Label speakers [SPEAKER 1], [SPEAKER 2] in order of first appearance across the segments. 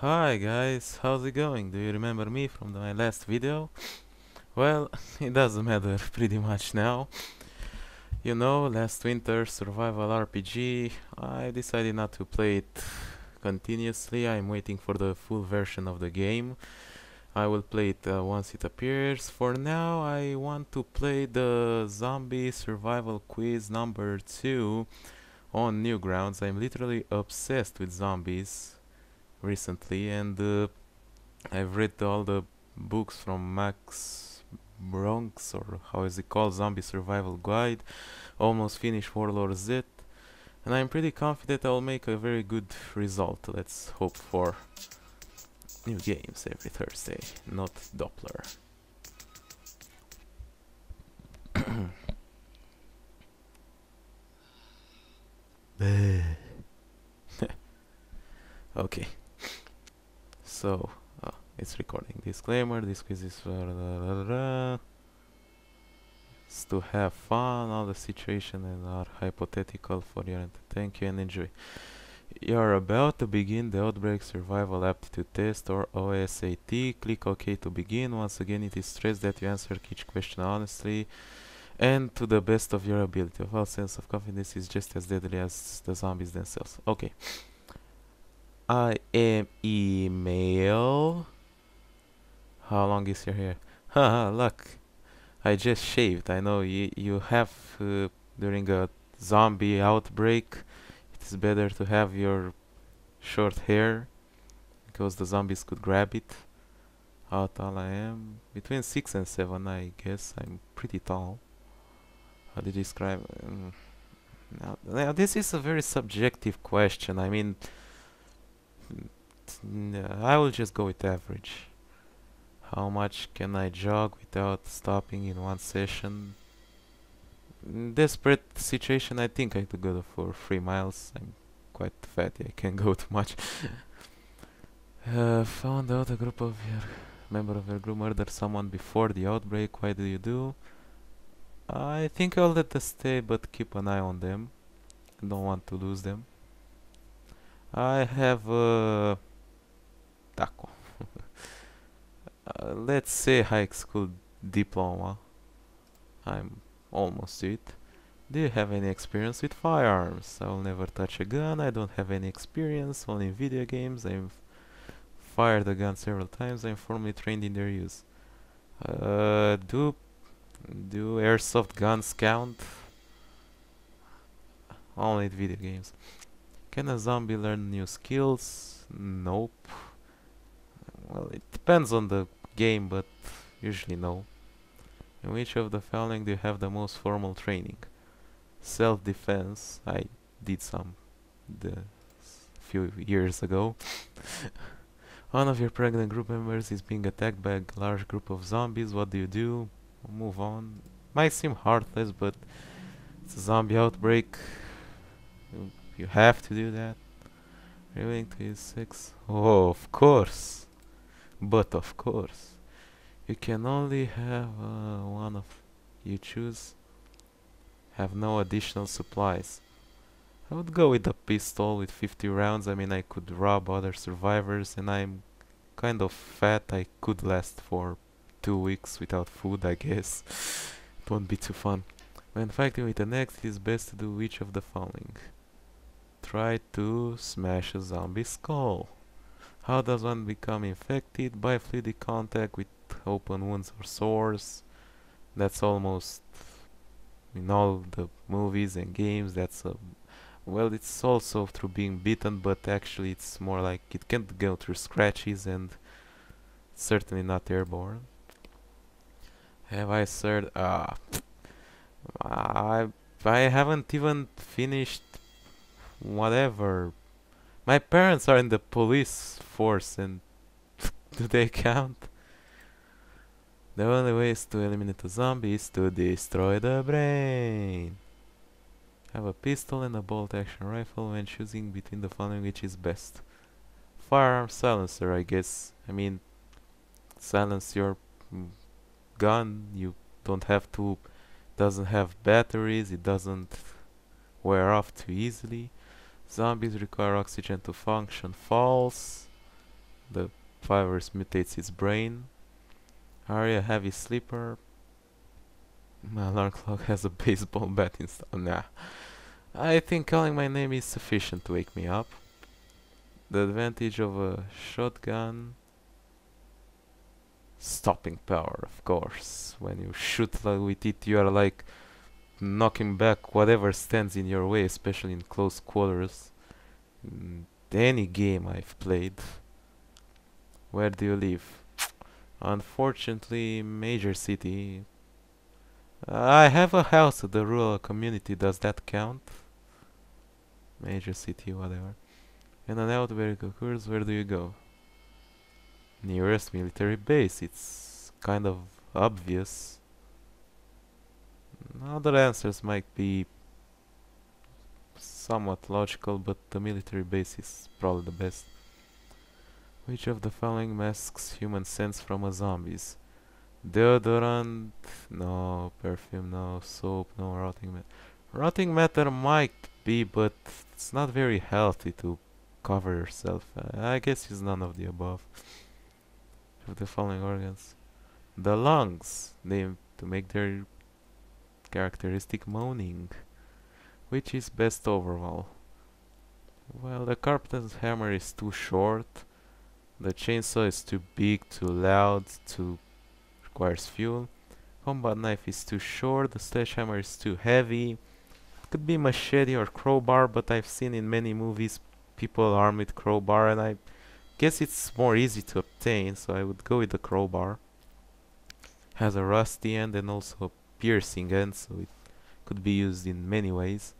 [SPEAKER 1] Hi guys, how's it going? Do you remember me from my last video? Well, it doesn't matter pretty much now. You know, last winter survival RPG, I decided not to play it continuously. I'm waiting for the full version of the game. I will play it once it appears. For now, I want to play the zombie survival quiz number 2 on Newgrounds. I'm literally obsessed with zombies recently, and I've read all the books from Max Bronx, or how is it called, Zombie Survival Guide, almost finished Warlord Z, and I'm pretty confident I'll make a very good result. Let's hope for new games every Thursday, not Doppler. Okay, so it's recording. Disclaimer: this quiz is it's to have fun. All the situations are hypothetical for your thank you and enjoy. You're about to begin the Outbreak Survival Aptitude Test, or OSAT. Click OK to begin. Once again, it is stressed that you answer each question honestly and to the best of your ability. A false sense of confidence is just as deadly as the zombies themselves. Okay. I am email. How long is your hair? Haha, luck. I just shaved. I know you have during a zombie outbreak. It is better to have your short hair because the zombies could grab it. How tall I am? Between 6 and 7, I guess. I'm pretty tall. How do you describe? Now this is a very subjective question. I mean, I will just go with average. How much can I jog without stopping in one session? In desperate situation, I think I could go for 3 miles. I'm quite fatty, I can't go too much. Found out a group of your member of your group murdered someone before the outbreak. Why do you do? I think I'll let them stay, but keep an eye on them. I don't want to lose them. I have a taco. Let's say high school diploma. I'm almost it. Do you have any experience with firearms? I will never touch a gun. I don't have any experience, only in video games. I've fired a gun several times. I'm formally trained in their use. Do airsoft guns count? Only in video games. Can a zombie learn new skills? Nope. Well, it depends on the game, but usually no. In which of the following do you have the most formal training? Self-defense. I did some few years ago. One of your pregnant group members is being attacked by a large group of zombies. What do you do? Move on. Might seem heartless, but it's a zombie outbreak. You have to do that. Are you willing to use sex? Oh, of course. But of course. You can only have one of you choose. Have no additional supplies. I would go with a pistol with 50 rounds. I mean, I could rob other survivors, and I'm kind of fat. I could last for 2 weeks without food, I guess. It won't be too fun. When fighting with an axe, it is best to do which of the following. Try to smash a zombie skull. How does one become infected? By fluidic contact with open wounds or sores. That's almost in all the movies and games. That's a well, it's also through being bitten, but actually it's more like it can go through scratches, and certainly not airborne. Have I served? I haven't even finished whatever. My parents are in the police force, and do they count? The only way is to eliminate a zombie is to destroy the brain. Have a pistol and a bolt-action rifle. When choosing between the following, which is best? Firearm silencer, I guess. I mean, silence your gun. You don't have to. Doesn't have batteries. It doesn't wear off too easily. Zombies require oxygen to function. False. The virus mutates his brain. Are you a heavy sleeper? My alarm clock has a baseball bat installed. Nah. I think calling my name is sufficient to wake me up. The advantage of a shotgun. Stopping power, of course. When you shoot with it, you are like knocking back whatever stands in your way, especially in close quarters. In any game I've played. Where do you live? Unfortunately, major city. I have a house at the rural community. Does that count? Major city, whatever. And an outbreak occurs. Where do you go? Nearest military base. It's kind of obvious. Other answers might be somewhat logical, but the military base is probably the best. Which of the following masks human scents from a zombies? Deodorant, no. Perfume, no. Soap, no. Rotting matter. Rotting matter might be, but it's not very healthy to cover yourself. I guess it's none of the above. Of the following organs. The lungs, named to make their characteristic moaning. Which is best overall? Well, the carpenter's hammer is too short. The chainsaw is too big, too loud, requires fuel. Combat knife is too short. The sledgehammer is too heavy. Could be machete or crowbar, but I've seen in many movies people armed with crowbar, and I guess it's more easy to obtain, so I would go with the crowbar. Has a rusty end and also a piercing end, so it could be used in many ways.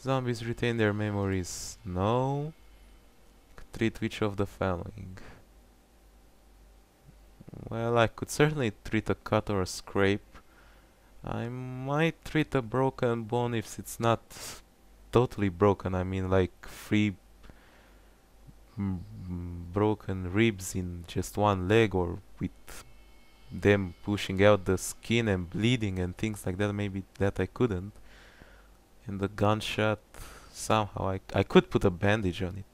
[SPEAKER 1] Zombies retain their memories. No. Treat which of the following? Well, I could certainly treat a cut or a scrape. I might treat a broken bone if it's not totally broken. I mean, like three broken ribs in just one leg, or with them pushing out the skin and bleeding and things like that. Maybe that I couldn't. And the gunshot, somehow I could put a bandage on it.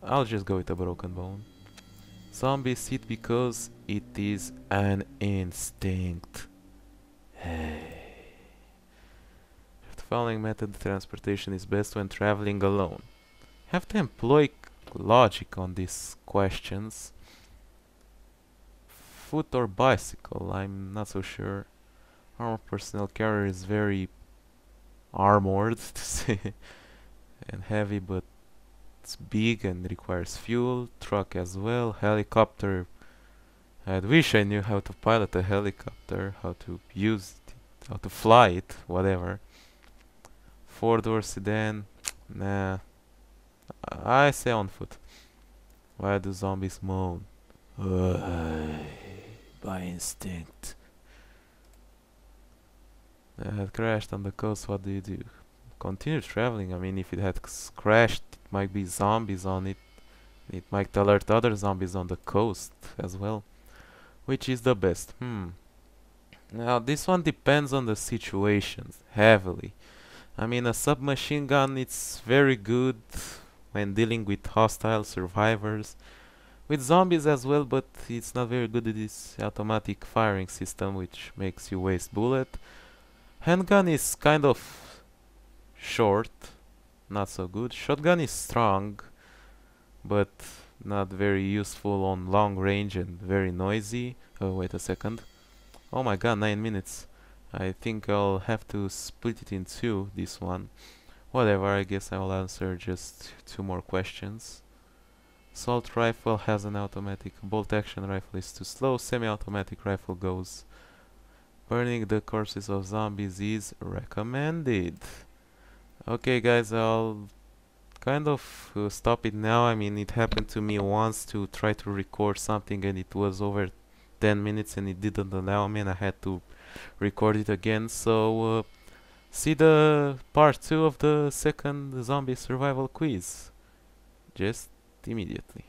[SPEAKER 1] I'll just go with a broken bone. Zombies eat because it is an instinct. Hey. The following method of transportation is best when traveling alone. Have to employ logic on these questions. Foot or bicycle? I'm not so sure. Armored personnel carrier is very armored to say, and heavy, but it's big and requires fuel. Truck as well. Helicopter. I wish I knew how to pilot a helicopter, how to use it, how to fly it, whatever. Four-door sedan. Nah. I say on foot. Why do zombies moan? By instinct. It crashed on the coast. What do you do? Continue traveling. I mean, if it had crashed, it might be zombies on it. It might alert other zombies on the coast as well. Which is the best? Now, this one depends on the situations, heavily. I mean, a submachine gun, it's very good when dealing with hostile survivors. With zombies as well, but it's not very good with this automatic firing system, which makes you waste bullet. Handgun is kind of short, not so good. Shotgun is strong, but not very useful on long range and very noisy. Oh, wait a second. Oh my god, 9 minutes. I think I'll have to split it in two, this one. Whatever, I guess I will answer just 2 more questions. Assault rifle has an automatic. Bolt action rifle is too slow. Semi-automatic rifle goes. Burning the corpses of zombies is recommended. Okay guys, I'll kind of stop it now. I mean, it happened to me once to try to record something and it was over 10 minutes and it didn't allow me and I had to record it again. So see the part 2 of the second zombie survival quiz just immediately.